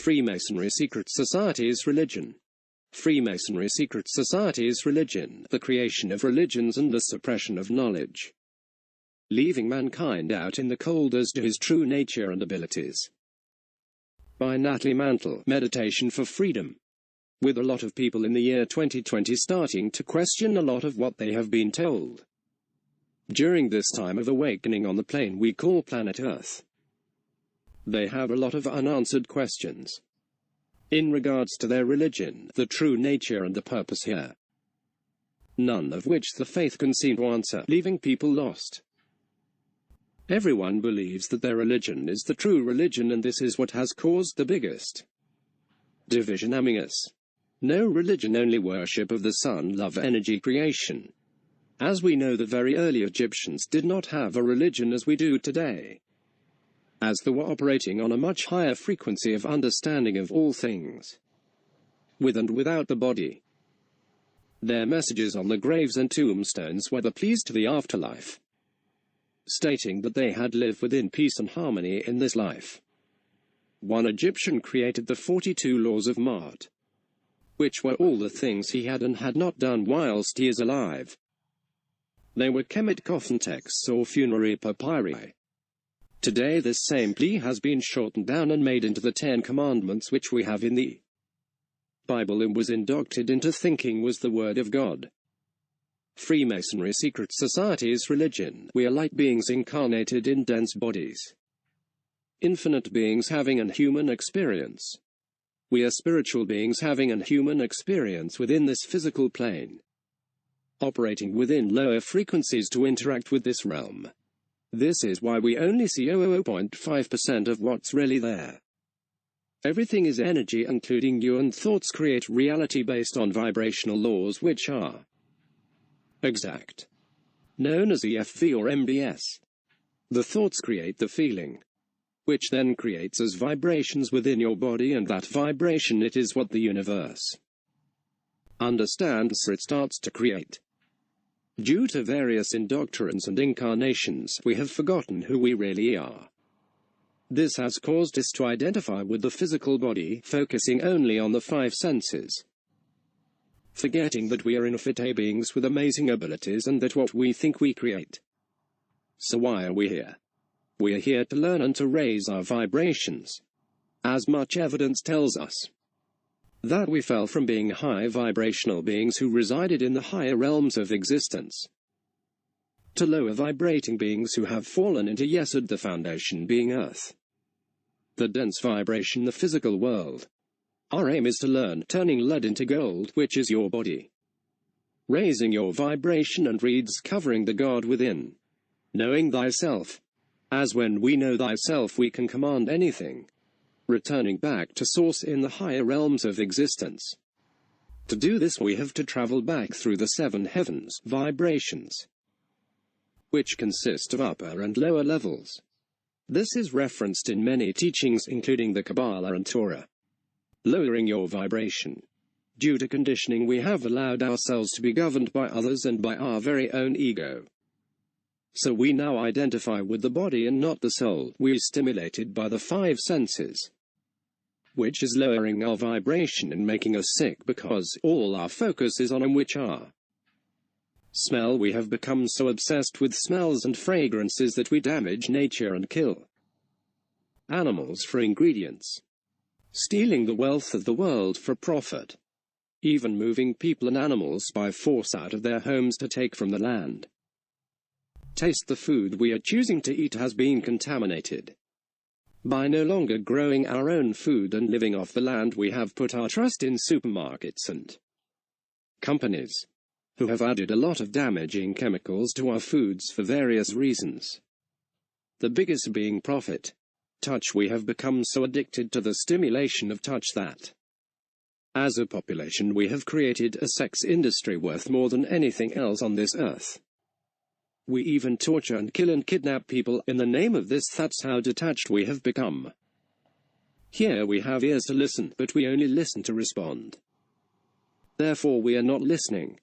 Freemasonry secret society's religion. Freemasonry secret society's religion, the creation of religions and the suppression of knowledge, leaving mankind out in the cold as to his true nature and abilities. By Natalie Mantle, Meditation for Freedom. With a lot of people in the year 2020 starting to question a lot of what they have been told during this time of awakening on the plane we call planet Earth. They have a lot of unanswered questions in regards to their religion, the true nature and the purpose here, none of which the faith can seem to answer, leaving people lost. Everyone believes that their religion is the true religion, and this is what has caused the biggest division among us. No religion, only worship of the sun, love, energy, creation. As we know, the very early Egyptians did not have a religion as we do today, as they were operating on a much higher frequency of understanding of all things, with and without the body. Their messages on the graves and tombstones were the pleas to the afterlife, stating that they had lived within peace and harmony in this life. One Egyptian created the 42 laws of Ma'at, which were all the things he had and had not done whilst he is alive. They were Kemet coffin texts or funerary papyri. Today this same plea has been shortened down and made into the 10 Commandments which we have in the Bible, and was inducted into thinking was the Word of God. Freemasonry secret society's religion. We are light beings incarnated in dense bodies, infinite beings having an human experience. We are spiritual beings having an human experience within this physical plane, operating within lower frequencies to interact with this realm. This is why we only see 0.5% of what's really there. Everything is energy, including you, and thoughts create reality based on vibrational laws which are exact, known as EFV or MBS. The thoughts create the feeling, which then creates as vibrations within your body, and that vibration, it is what the universe understands, so it starts to create. Due to various indoctrines and incarnations, we have forgotten who we really are. This has caused us to identify with the physical body, focusing only on the 5 senses, forgetting that we are infinite beings with amazing abilities and that what we think we create. So why are we here? We are here to learn and to raise our vibrations. As much evidence tells us that we fell from being high vibrational beings who resided in the higher realms of existence to lower vibrating beings who have fallen into Yesod, the foundation being Earth, the dense vibration, the physical world. Our aim is to learn turning lead into gold, which is your body, raising your vibration and reads covering the God within, knowing thyself. As when we know thyself we can command anything, returning back to source in the higher realms of existence. To do this we have to travel back through the 7 heavens, vibrations, which consist of upper and lower levels. This is referenced in many teachings including the Kabbalah and Torah. Lowering your vibration. Due to conditioning we have allowed ourselves to be governed by others and by our very own ego. So we now identify with the body and not the soul. We are stimulated by the 5 senses, which is lowering our vibration and making us sick, because all our focus is on which are smell. We have become so obsessed with smells and fragrances that we damage nature and kill animals for ingredients, stealing the wealth of the world for profit, even moving people and animals by force out of their homes to take from the land. Taste the food we are choosing to eat has been contaminated. By no longer growing our own food and living off the land, we have put our trust in supermarkets and companies, who have added a lot of damaging chemicals to our foods for various reasons, the biggest being profit. Touch. We have become so addicted to the stimulation of touch that, as a population, we have created a sex industry worth more than anything else on this earth. We even torture and kill and kidnap people in the name of this. That's how detached we have become. Here we have ears to listen, but we only listen to respond. Therefore we are not listening.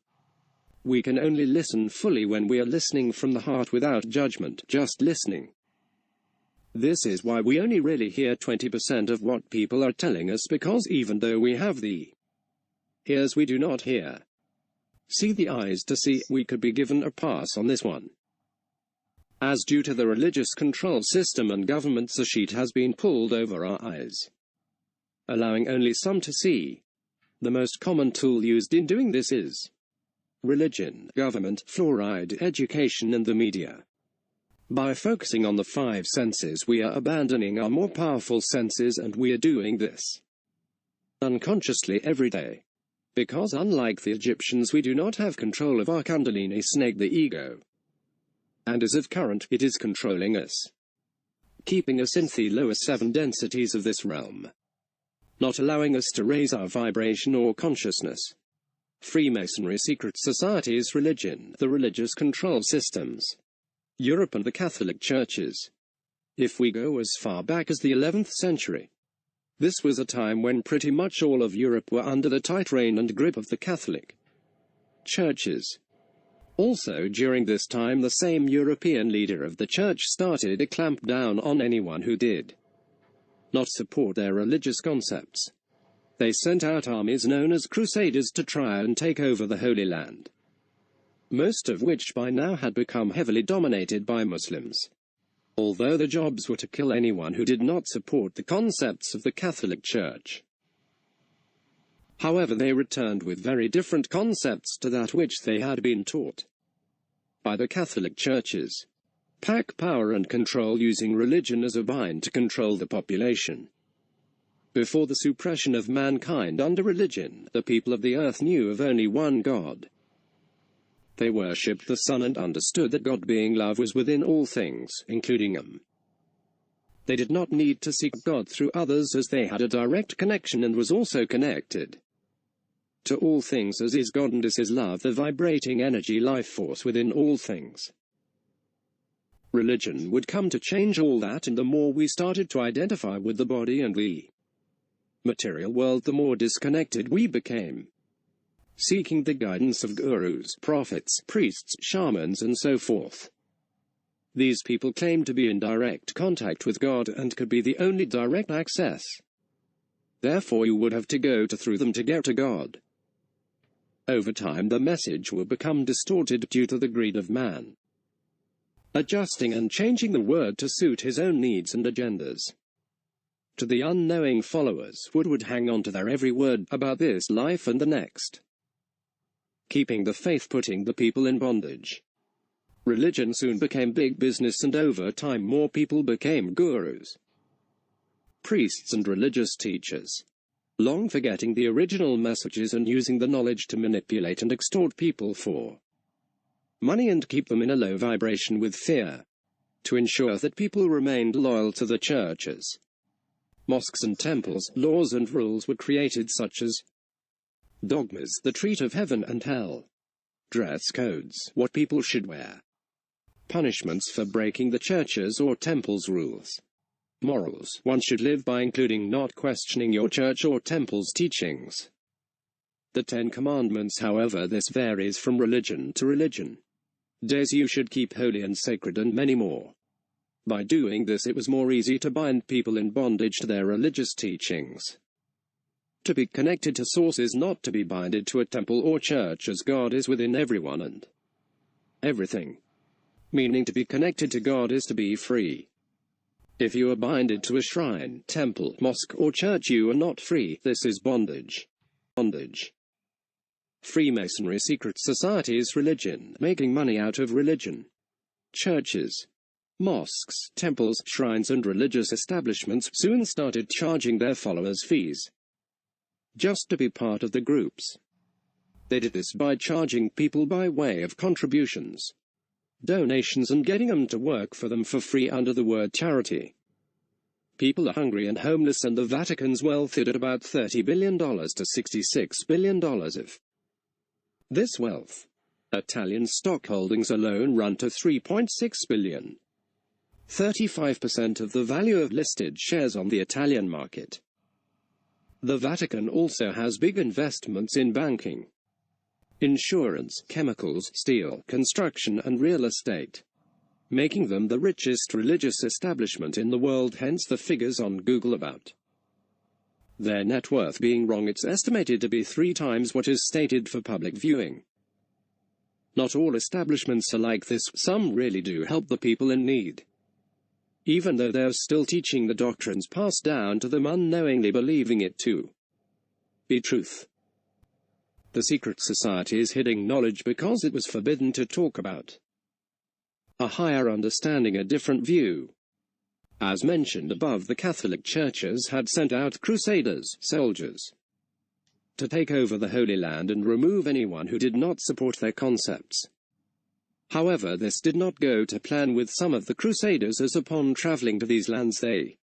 We can only listen fully when we are listening from the heart without judgment, just listening. This is why we only really hear 20% of what people are telling us, because even though we have the ears, we do not hear. See the eyes to see, we could be given a pass on this one. As due to the religious control system and governments, a sheet has been pulled over our eyes, allowing only some to see. The most common tool used in doing this is religion, government, fluoride, education and the media. By focusing on the 5 senses, we are abandoning our more powerful senses, and we are doing this unconsciously every day. Because unlike the Egyptians, we do not have control of our Kundalini snake, the ego. And as of current, it is controlling us, keeping us in the lower 7 densities of this realm, not allowing us to raise our vibration or consciousness. Freemasonry, secret societies, religion, the religious control systems, Europe and the Catholic churches. If we go as far back as the 11th century, this was a time when pretty much all of Europe were under the tight reign and grip of the Catholic churches. Also during this time, the same European leader of the church started to clamp down on anyone who did not support their religious concepts. They sent out armies known as Crusaders to try and take over the Holy Land, most of which by now had become heavily dominated by Muslims. Although the jobs were to kill anyone who did not support the concepts of the Catholic Church. However, they returned with very different concepts to that which they had been taught by the Catholic churches. Pack power and control using religion as a bind to control the population. Before the suppression of mankind under religion, the people of the earth knew of only one God. They worshipped the sun and understood that God, being love, was within all things, including them. They did not need to seek God through others, as they had a direct connection and was also connected to all things, as is God, and as is love, the vibrating energy life force within all things. Religion would come to change all that, and the more we started to identify with the body and the material world, the more disconnected we became, seeking the guidance of gurus, prophets, priests, shamans, and so forth. These people claimed to be in direct contact with God and could be the only direct access. Therefore you would have to go through them to get to God. Over time the message will become distorted due to the greed of man, adjusting and changing the word to suit his own needs and agendas. To the unknowing followers, would hang on to their every word about this life and the next, keeping the faith, putting the people in bondage. Religion soon became big business, and over time more people became gurus, priests and religious teachers, long forgetting the original messages and using the knowledge to manipulate and extort people for money and keep them in a low vibration with fear, to ensure that people remained loyal to the churches. Mosques and temples, laws and rules were created such as dogmas that treat of heaven and hell, dress codes, what people should wear, punishments for breaking the church's or temple's rules, morals one should live by, including not questioning your church or temple's teachings. The 10 Commandments, however, this varies from religion to religion. Days you should keep holy and sacred, and many more. By doing this, it was more easy to bind people in bondage to their religious teachings. To be connected to source is not to be binded to a temple or church, as God is within everyone and everything. Meaning to be connected to God is to be free. If you are binded to a shrine, temple, mosque, or church, you are not free. This is bondage. Bondage. Freemasonry, secret societies, religion, making money out of religion. Churches, mosques, temples, shrines, and religious establishments soon started charging their followers fees just to be part of the groups. They did this by charging people by way of contributions, donations, and getting them to work for them for free under the word charity. People are hungry and homeless, and the Vatican's wealth is at about $30 billion to $66 billion of this wealth. Italian stock holdings alone run to $3.6 billion. 35% of the value of listed shares on the Italian market. The Vatican also has big investments in banking, insurance, chemicals, steel, construction, and real estate. making them the richest religious establishment in the world, hence the figures on Google about their net worth being wrong. It's estimated to be 3 times what is stated for public viewing. Not all establishments are like this, some really do help the people in need, even though they're still teaching the doctrines passed down to them, unknowingly believing it to be truth. The secret society is hiding knowledge because it was forbidden to talk about a higher understanding, a different view. As mentioned above, the Catholic churches had sent out crusaders, soldiers, to take over the Holy Land and remove anyone who did not support their concepts. However, this did not go to plan with some of the crusaders, as upon traveling to these lands they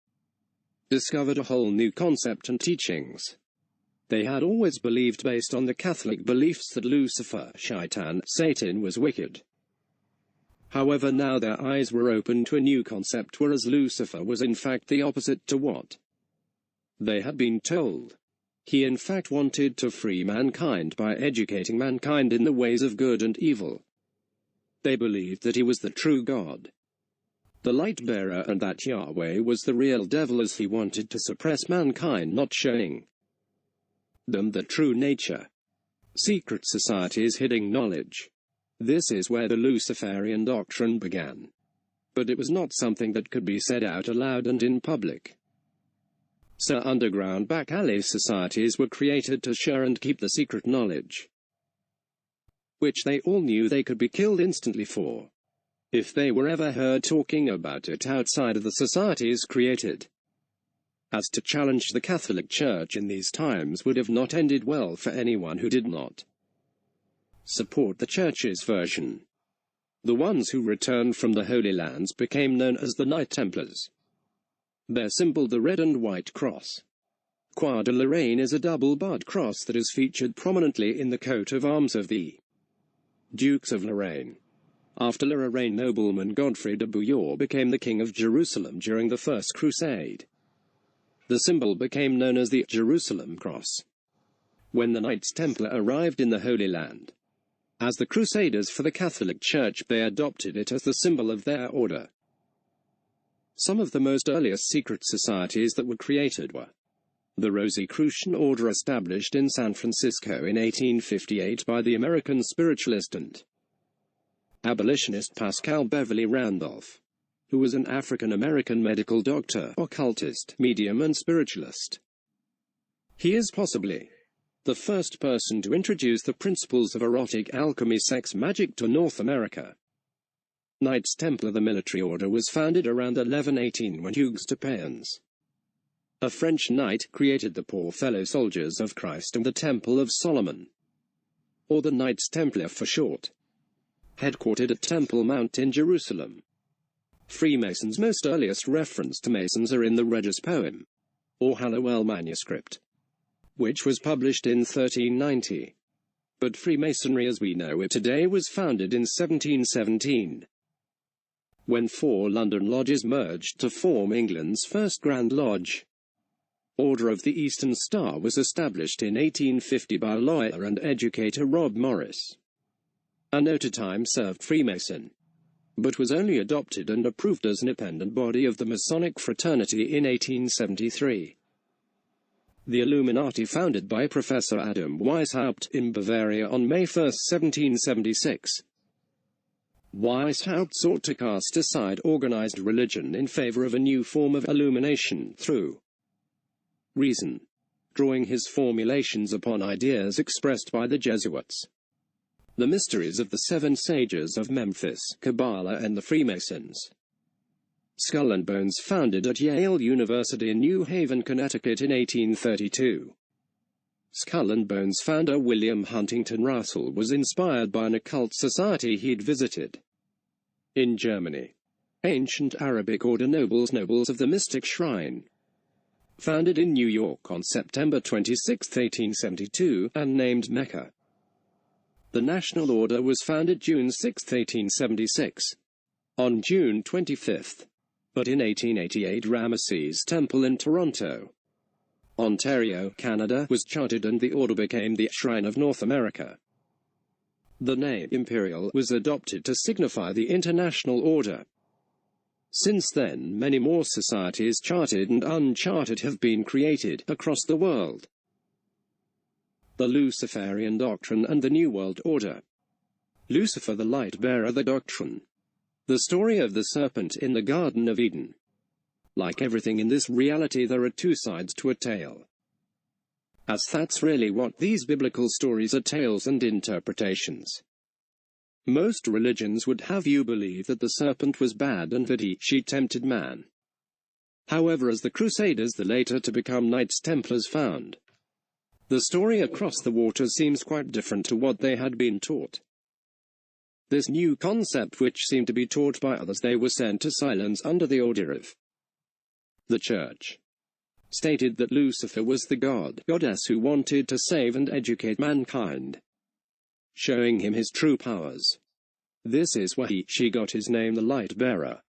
discovered a whole new concept and teachings. They had always believed, based on the Catholic beliefs, that Lucifer, Shaitan, Satan, was wicked. However, now their eyes were open to a new concept, whereas Lucifer was in fact the opposite to what they had been told. He in fact wanted to free mankind by educating mankind in the ways of good and evil. They believed that he was the true God, the light bearer, and that Yahweh was the real devil, as he wanted to suppress mankind, not showing them the true nature. Secret societies hiding knowledge. This is where the Luciferian doctrine began. But it was not something that could be said out aloud and in public. So underground back alley societies were created to share and keep the secret knowledge, which they all knew they could be killed instantly for, if they were ever heard talking about it outside of the societies created. As to challenge the Catholic Church in these times would have not ended well for anyone who did not support the Church's version. The ones who returned from the Holy Lands became known as the Knight Templars. Their symbol, the red and white cross. Croix de Lorraine, is a double-barred cross that is featured prominently in the coat of arms of the Dukes of Lorraine. After Lorraine nobleman Godfrey de Bouillon became the King of Jerusalem during the First Crusade, the symbol became known as the Jerusalem Cross. When the Knights Templar arrived in the Holy Land as the Crusaders for the Catholic Church, they adopted it as the symbol of their order. Some of the most earliest secret societies that were created were the Rosicrucian Order, established in San Francisco in 1858 by the American spiritualist and abolitionist Pascal Beverly Randolph, who was an African-American medical doctor, occultist, medium and spiritualist. He is possibly the first person to introduce the principles of erotic alchemy, sex magic, to North America. Knights Templar. The military order was founded around 1118 when Hugues de Payens, a French knight, created the Poor Fellow Soldiers of Christ and the Temple of Solomon, or the Knights Templar for short, headquartered at Temple Mount in Jerusalem. Freemasons. Most earliest reference to Masons are in the Regis poem, or Hallowell manuscript, which was published in 1390. But Freemasonry as we know it today was founded in 1717, when 4 London lodges merged to form England's first Grand Lodge. Order of the Eastern Star was established in 1850 by lawyer and educator Rob Morris, a noted time-served Freemason, but was only adopted and approved as an independent body of the Masonic fraternity in 1873. The Illuminati, founded by Professor Adam Weishaupt in Bavaria on May 1, 1776. Weishaupt sought to cast aside organized religion in favor of a new form of illumination through reason, drawing his formulations upon ideas expressed by the Jesuits, the mysteries of the 7 sages of Memphis, Kabbalah and the Freemasons. Skull and Bones, founded at Yale University in New Haven, Connecticut in 1832. Skull and Bones founder William Huntington Russell was inspired by an occult society he'd visited in Germany. Ancient Arabic order, nobles of the Mystic Shrine, founded in New York on September 26, 1872, and named Mecca. The National Order was founded June 6, 1876. On June 25, but in 1888 Ramesses Temple in Toronto, Ontario, Canada, was chartered and the order became the Shrine of North America. The name Imperial was adopted to signify the international order. Since then, many more societies, charted and uncharted, have been created across the world. The Luciferian doctrine and the New World Order. Lucifer the light-bearer, the doctrine. The story of the serpent in the Garden of Eden. Like everything in this reality, there are two sides to a tale. As that's really what these biblical stories are, tales and interpretations. Most religions would have you believe that the serpent was bad and that she tempted man. However, as the Crusaders, the later to become Knights Templars, found, the story across the water seems quite different to what they had been taught. This new concept, which seemed to be taught by others, they were sent to silence under the order of the Church, stated that Lucifer was the goddess who wanted to save and educate mankind, showing him his true powers. This is why she got his name, the light-bearer.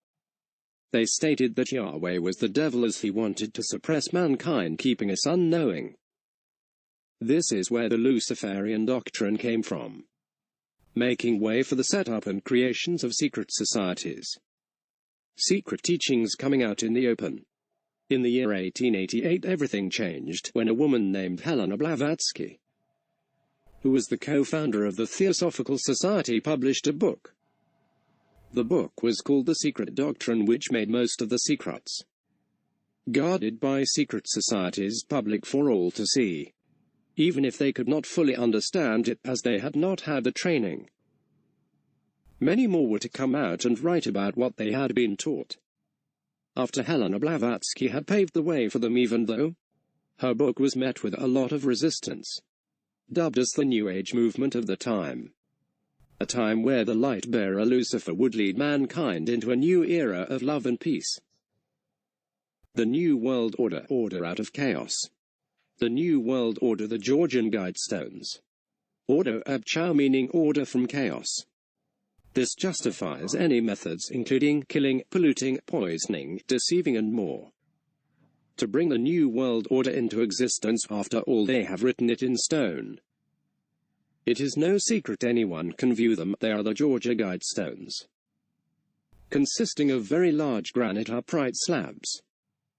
They stated that Yahweh was the devil, as he wanted to suppress mankind, keeping us unknowing. This is where the Luciferian doctrine came from, making way for the setup and creations of secret societies. Secret teachings coming out in the open. In the year 1888, everything changed when a woman named Helena Blavatsky, who was the co-founder of the Theosophical Society, published a book. The book was called The Secret Doctrine, which made most of the secrets guarded by secret societies public for all to see, even if they could not fully understand it, as they had not had the training. Many more were to come out and write about what they had been taught, after Helena Blavatsky had paved the way for them, even though her book was met with a lot of resistance, dubbed as the New Age movement of the time. A time where the light-bearer Lucifer would lead mankind into a new era of love and peace. The New World Order, order out of chaos. The New World Order, the Georgian Guidestones. Order ab chao, meaning order from chaos. This justifies any methods, including killing, polluting, poisoning, deceiving and more, to bring the New World Order into existence. After all, they have written it in stone. It is no secret anyone can view them. They are the Georgia Guidestones, consisting of very large granite upright slabs.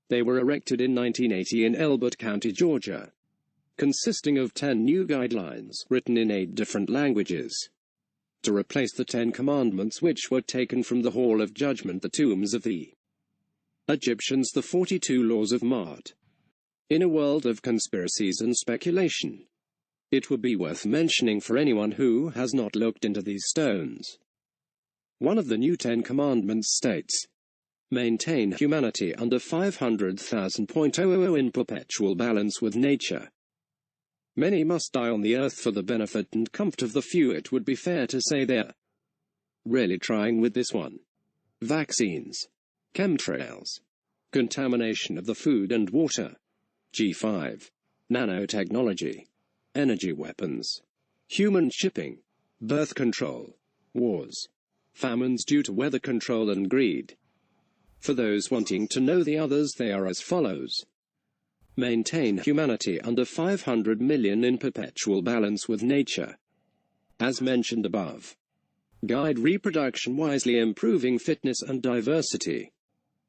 They were erected in 1980 in Elbert County, Georgia, consisting of 10 new guidelines written in 8 different languages, to replace the 10 Commandments, which were taken from the Hall of Judgment, the tombs of the Egyptians, the 42 laws of Ma'at. In a world of conspiracies and speculation, it would be worth mentioning for anyone who has not looked into these stones. One of the new 10 Commandments states, maintain humanity under 500,000.000 in perpetual balance with nature. Many must die on the earth for the benefit and comfort of the few. It would be fair to say they're really trying with this one. Vaccines, chemtrails, contamination of the food and water, G5, nanotechnology, energy weapons, human shipping, birth control, wars, famines due to weather control and greed. For those wanting to know the others, they are as follows. Maintain humanity under 500 million in perpetual balance with nature, as mentioned above. Guide reproduction wisely, improving fitness and diversity.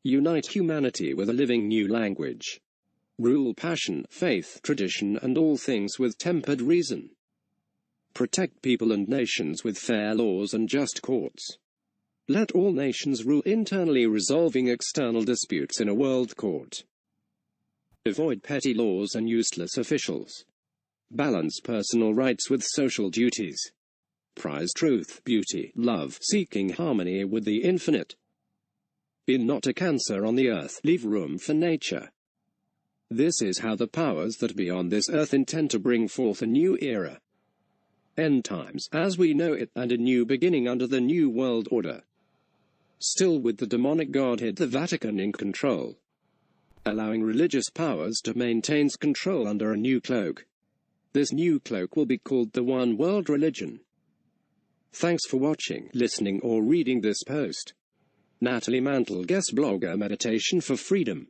Unite humanity with a living new language. Rule passion, faith, tradition and all things with tempered reason. Protect people and nations with fair laws and just courts. Let all nations rule internally, resolving external disputes in a world court. Avoid petty laws and useless officials. Balance personal rights with social duties. Prize truth, beauty, love, seeking harmony with the infinite. Be not a cancer on the earth, leave room for nature. This is how the powers that be on this earth intend to bring forth a new era, end times as we know it, and a new beginning under the New World Order. Still with the demonic Godhead, the Vatican, in control, allowing religious powers to maintain control under a new cloak. This new cloak will be called the One World Religion. Thanks for watching, listening or reading this post. Natalie Mantle, guest blogger, Meditation for Freedom.